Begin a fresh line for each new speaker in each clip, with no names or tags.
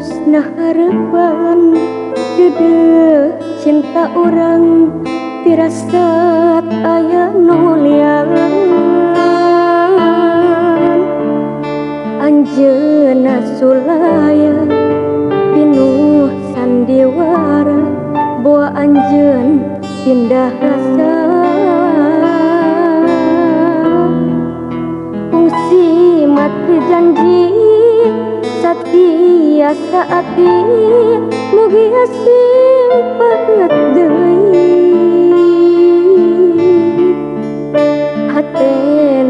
Tulusna harapan dedeuh cinta urang firasat aya nu liang anjeunna sulaya pinuh sandiwara boa anjeun pindah rasa fungsi mati janji satia saati mugi asing paget deui hate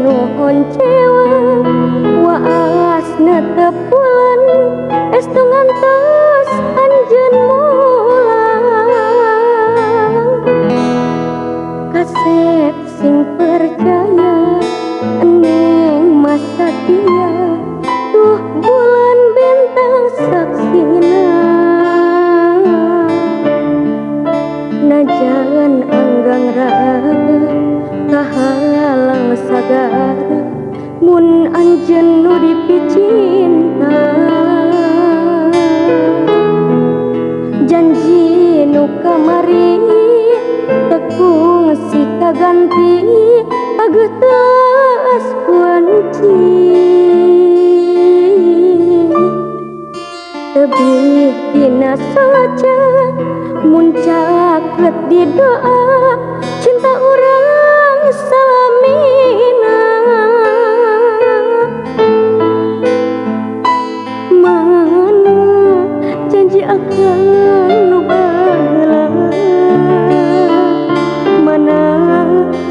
nuhun cewa waasna teu pulen estu ngantos anjeun mulang kasep sing percaya eneng masa dia tuh bulan bintang saksina najan anggang raga kahalang sagara mun anjeun nu dipicinta janji nu kamari tekung si kaganti pageut telas kunci tebih dina saja muncak di doa cinta urang salamina mana janji akan nu baheula mana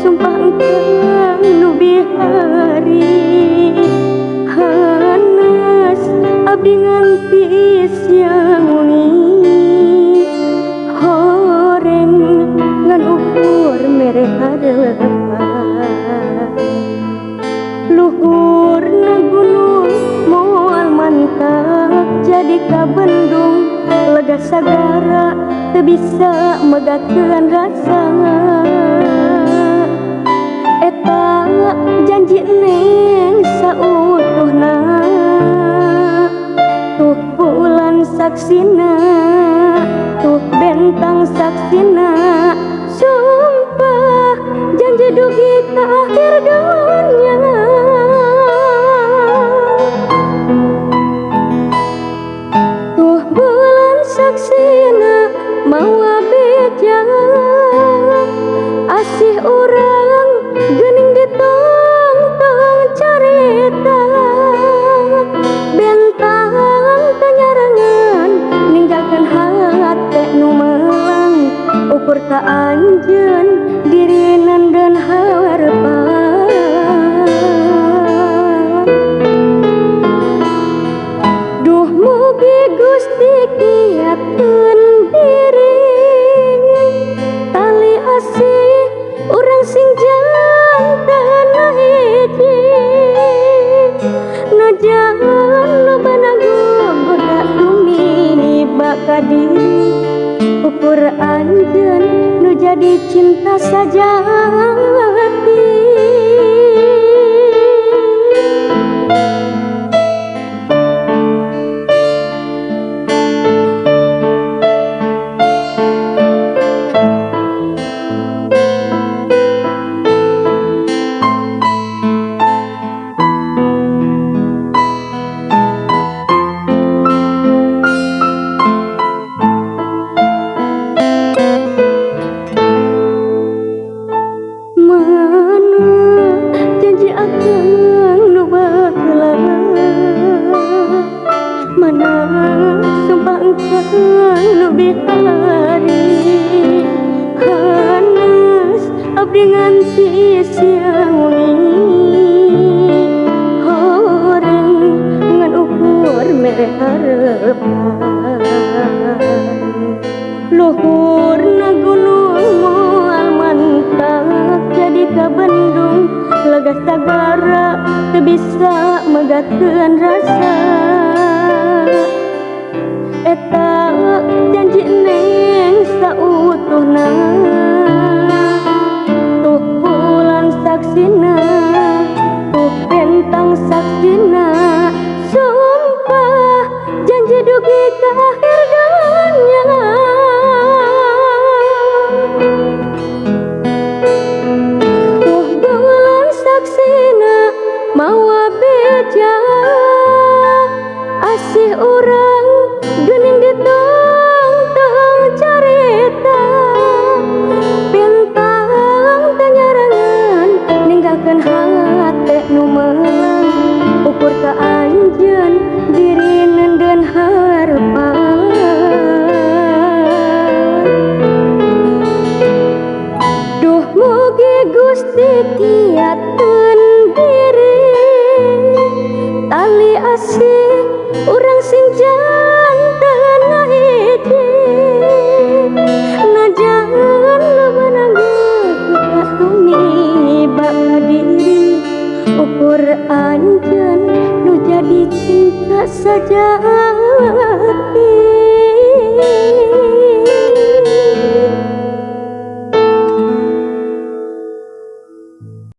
sumpah engkau nu bihari hanas abdi nganti siang wengi horeng ngan ukur mere harapan luhurna gunung moal mantap jadi kabendung lega sagara teu bisa megakeun rasa eta janji neng sautuhna tuh bulan saksina tuh bentang saksina sumpah janji dugi ka akhir dunia tuh bulan saksina mau beja asih urang geuning ditong-tong carita bentang tanyarangan ninggalkeun hate nu melang ukur ka anjeun diri nandeun harapan duh mugi Gusti kiatkeun diri tali asih urang sing jantan hiji najan lobana goda tumiba ka diri ukur anjeun nu jadi cinta sajati sumpah engkau nu bihari hanas abdi nganti siang wengi horeng ngan ukur mere harapan luhurna gunung moal mantap jadi kabendung lega sagara teu bisa megakeun rasa eta janji neng sautuhna tuh bulan saksina tuh bentang saksina sumpah janji dugi urang geuning ditong carita bintang tanyarangan ninggalkeun hate nu melang ukur ka anjeun diri neundeun harepan duh mugi Gusti kiatkeun diri tali asih urang sing janten hiji najan leungeun tumiba diri ukur anjeun nu jadi cinta saja